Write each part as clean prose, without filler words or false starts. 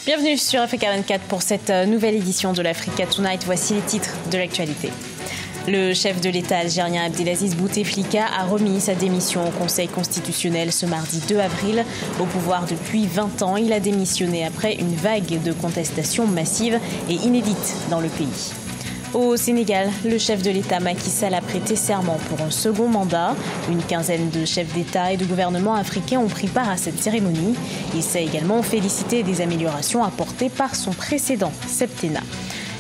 Bienvenue sur Africa 24 pour cette nouvelle édition de l'Africa Tonight. Voici les titres de l'actualité. Le chef de l'État algérien Abdelaziz Bouteflika a remis sa démission au Conseil constitutionnel ce mardi 2 avril. Au pouvoir depuis 20 ans, il a démissionné après une vague de contestations massive et inédite dans le pays. Au Sénégal, le chef de l'État Macky Sall a prêté serment pour un second mandat. Une quinzaine de chefs d'État et de gouvernements africains ont pris part à cette cérémonie. Il s'est également félicité des améliorations apportées par son précédent septennat.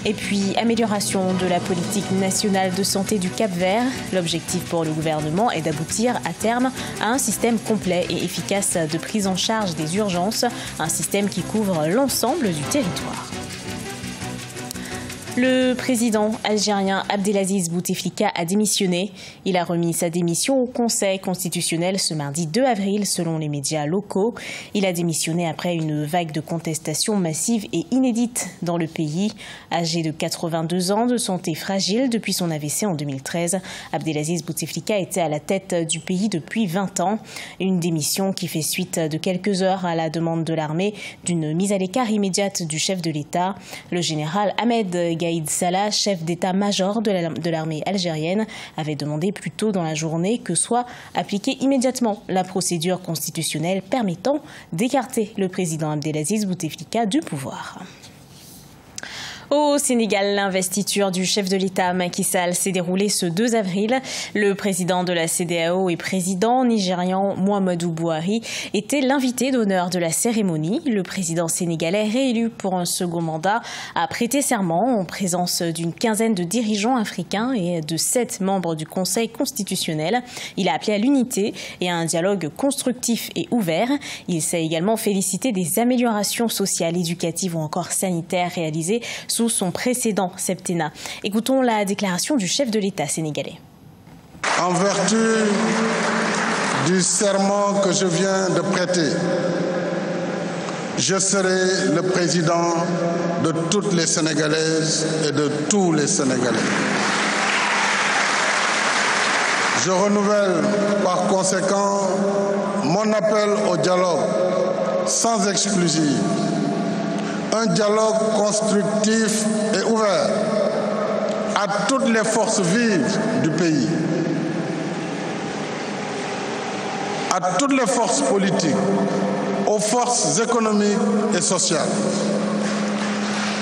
Et puis, amélioration de la politique nationale de santé du Cap-Vert. L'objectif pour le gouvernement est d'aboutir à terme à un système complet et efficace de prise en charge des urgences, un système qui couvre l'ensemble du territoire. Le président algérien Abdelaziz Bouteflika a démissionné. Il a remis sa démission au Conseil constitutionnel ce mardi 2 avril, selon les médias locaux. Il a démissionné après une vague de contestations massives et inédites dans le pays. Âgé de 82 ans, de santé fragile depuis son AVC en 2013, Abdelaziz Bouteflika était à la tête du pays depuis 20 ans. Une démission qui fait suite de quelques heures à la demande de l'armée d'une mise à l'écart immédiate du chef de l'État. Le général Ahmed Gaïd Salah, chef d'état-major de l'armée algérienne, avait demandé plus tôt dans la journée que soit appliquée immédiatement la procédure constitutionnelle permettant d'écarter le président Abdelaziz Bouteflika du pouvoir. Au Sénégal, l'investiture du chef de l'État Macky Sall s'est déroulée ce 2 avril. Le président de la CEDEAO et président nigérian Muhammadu Buhari était l'invité d'honneur de la cérémonie. Le président sénégalais, réélu pour un second mandat, a prêté serment en présence d'une quinzaine de dirigeants africains et de 7 membres du Conseil constitutionnel. Il a appelé à l'unité et à un dialogue constructif et ouvert. Il s'est également félicité des améliorations sociales, éducatives ou encore sanitaires réalisées sous son précédent septennat. Écoutons la déclaration du chef de l'État sénégalais. En vertu du serment que je viens de prêter, je serai le président de toutes les Sénégalaises et de tous les Sénégalais. Je renouvelle par conséquent mon appel au dialogue sans exclusive. Un dialogue constructif et ouvert à toutes les forces vives du pays, à toutes les forces politiques, aux forces économiques et sociales.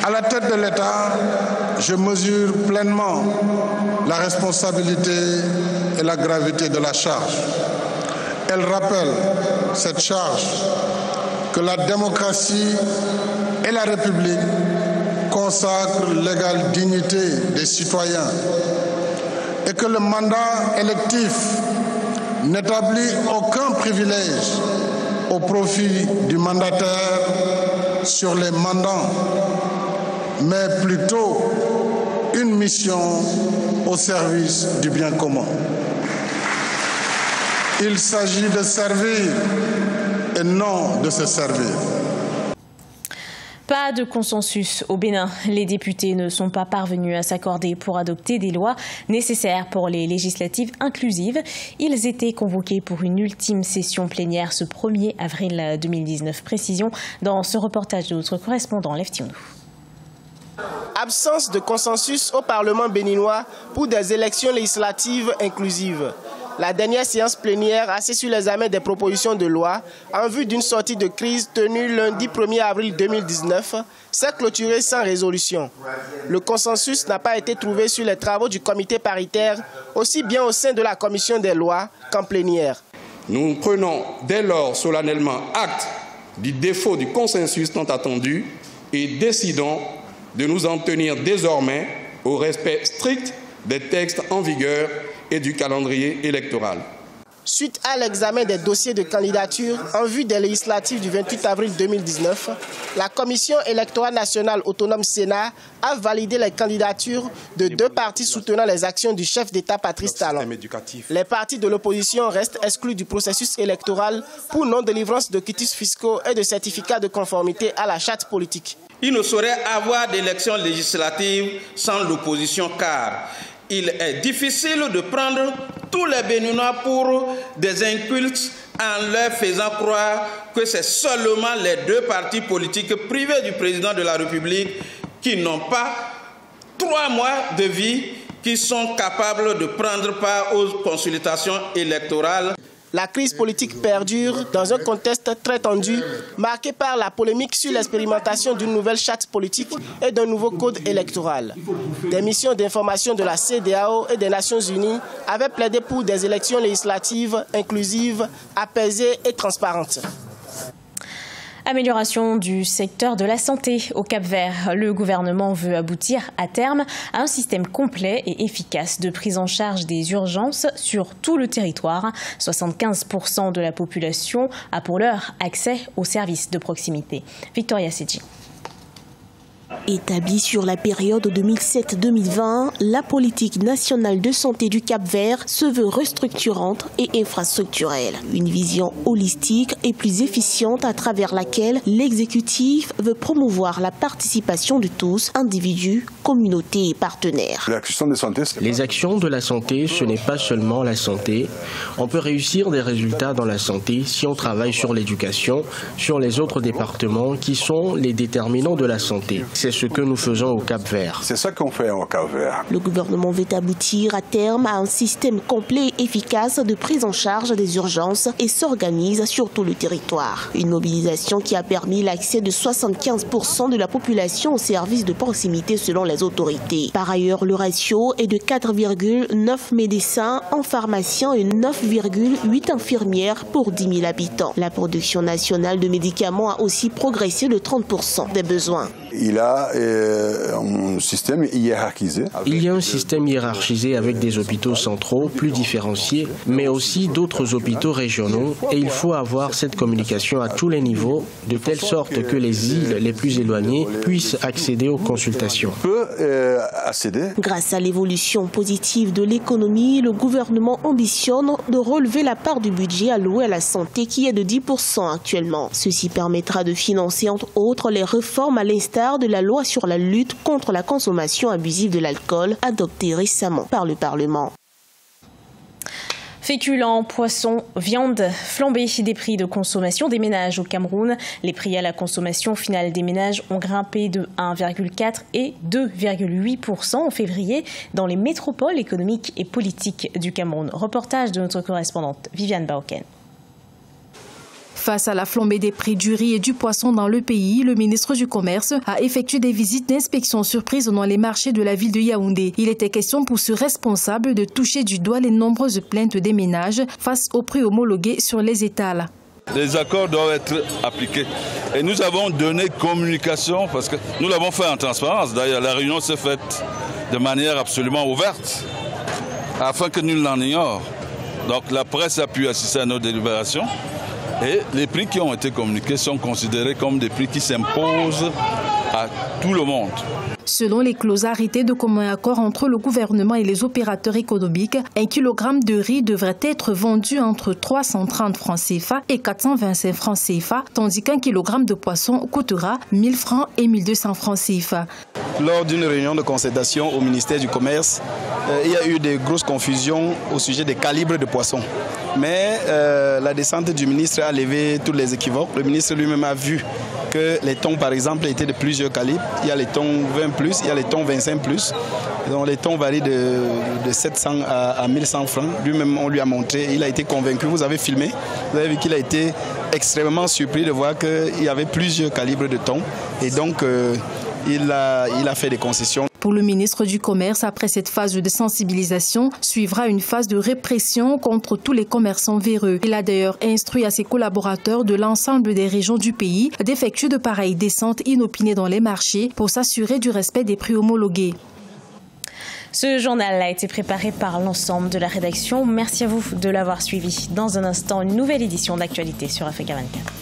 À la tête de l'État, je mesure pleinement la responsabilité et la gravité de la charge. Elle rappelle, cette charge, que la démocratie et la République consacrent l'égale dignité des citoyens et que le mandat électif n'établit aucun privilège au profit du mandataire sur les mandants, mais plutôt une mission au service du bien commun. Il s'agit de servir et non de se servir. Pas de consensus au Bénin. Les députés ne sont pas parvenus à s'accorder pour adopter des lois nécessaires pour les législatives inclusives. Ils étaient convoqués pour une ultime session plénière ce 1er avril 2019. Précision dans ce reportage de notre correspondant Leftionou. Absence de consensus au Parlement béninois pour des élections législatives inclusives. La dernière séance plénière assise sur l'examen des propositions de loi en vue d'une sortie de crise tenue lundi 1er avril 2019 s'est clôturée sans résolution. Le consensus n'a pas été trouvé sur les travaux du comité paritaire, aussi bien au sein de la commission des lois qu'en plénière. Nous prenons dès lors solennellement acte du défaut du consensus tant attendu et décidons de nous en tenir désormais au respect strict des textes en vigueur et du calendrier électoral. Suite à l'examen des dossiers de candidature en vue des législatives du 28 avril 2019, la Commission électorale nationale autonome Sénat a validé les candidatures de 2 partis soutenant les actions du chef d'État Patrice Talon. Les partis de l'opposition restent exclus du processus électoral pour non-délivrance de quitus fiscaux et de certificats de conformité à la charte politique. Il ne saurait avoir d'élections législatives sans l'opposition car il est difficile de prendre tous les Béninois pour des incultes en leur faisant croire que c'est seulement les deux partis politiques privés du président de la République qui n'ont pas 3 mois de vie, qui sont capables de prendre part aux consultations électorales. La crise politique perdure dans un contexte très tendu, marqué par la polémique sur l'expérimentation d'une nouvelle charte politique et d'un nouveau code électoral. Des missions d'information de la CEDEAO et des Nations Unies avaient plaidé pour des élections législatives inclusives, apaisées et transparentes. Amélioration du secteur de la santé au Cap-Vert. Le gouvernement veut aboutir à terme à un système complet et efficace de prise en charge des urgences sur tout le territoire. 75% de la population a pour l'heure accès aux services de proximité. Victoria Sedji. Établie sur la période 2007-2020, la politique nationale de santé du Cap-Vert se veut restructurante et infrastructurelle. Une vision holistique et plus efficiente à travers laquelle l'exécutif veut promouvoir la participation de tous, individus, communautés et partenaires. Les actions de la santé, ce n'est pas seulement la santé. On peut réussir des résultats dans la santé si on travaille sur l'éducation, sur les autres départements qui sont les déterminants de la santé. C'est ce que nous faisons au Cap-Vert. C'est ça qu'on fait au Cap-Vert. Le gouvernement veut aboutir à terme à un système complet et efficace de prise en charge des urgences et s'organise sur tout le territoire. Une mobilisation qui a permis l'accès de 75% de la population aux services de proximité selon les autorités. Par ailleurs, le ratio est de 4,9 médecins, en pharmaciens et 9,8 infirmières pour 10 000 habitants. La production nationale de médicaments a aussi progressé de 30% des besoins. Il a un système hiérarchisé. Il y a un système hiérarchisé avec des hôpitaux centraux plus différenciés, mais aussi d'autres hôpitaux régionaux. Et il faut avoir cette communication à tous les niveaux, de telle sorte que les îles les plus éloignées puissent accéder aux consultations. Grâce à l'évolution positive de l'économie, le gouvernement ambitionne de relever la part du budget alloué à la santé qui est de 10% actuellement. Ceci permettra de financer entre autres les réformes à l'instar de la loi sur la lutte contre la consommation abusive de l'alcool adoptée récemment par le Parlement. Féculents, poissons, viande, flambée des prix de consommation des ménages au Cameroun. Les prix à la consommation finale des ménages ont grimpé de 1,4 et 2,8% en février dans les métropoles économiques et politiques du Cameroun. Reportage de notre correspondante Viviane Baoken. Face à la flambée des prix du riz et du poisson dans le pays, le ministre du Commerce a effectué des visites d'inspection surprise dans les marchés de la ville de Yaoundé. Il était question pour ce responsable de toucher du doigt les nombreuses plaintes des ménages face aux prix homologués sur les étals. Les accords doivent être appliqués. Et nous avons donné communication, parce que nous l'avons fait en transparence. D'ailleurs, la réunion s'est faite de manière absolument ouverte, afin que nul n'en ignore. Donc la presse a pu assister à nos délibérations. Et les prix qui ont été communiqués sont considérés comme des prix qui s'imposent à tout le monde. Selon les clauses arrêtées de commun accord entre le gouvernement et les opérateurs économiques, 1 kg de riz devrait être vendu entre 330 francs CFA et 425 francs CFA, tandis qu'1 kg de poisson coûtera 1000 francs et 1200 francs CFA. Lors d'une réunion de concertation au ministère du Commerce, il y a eu de grosses confusions au sujet des calibres de poissons. Mais la descente du ministre a levé tous les équivoques. Le ministre lui-même a vu que les thons, par exemple, étaient de plusieurs calibres. Il y a les thons 20+, il y a les thons 25+. Donc les thons varient de 700 à 1100 francs. Lui-même, on lui a montré, il a été convaincu. Vous avez filmé, vous avez vu qu'il a été extrêmement surpris de voir qu'il y avait plusieurs calibres de thons. Et donc, il a fait des concessions. Pour le ministre du Commerce, après cette phase de sensibilisation, suivra une phase de répression contre tous les commerçants véreux. Il a d'ailleurs instruit à ses collaborateurs de l'ensemble des régions du pays d'effectuer de pareilles descentes inopinées dans les marchés pour s'assurer du respect des prix homologués. Ce journal a été préparé par l'ensemble de la rédaction. Merci à vous de l'avoir suivi. Dans un instant, une nouvelle édition d'Actualité sur Africa 24.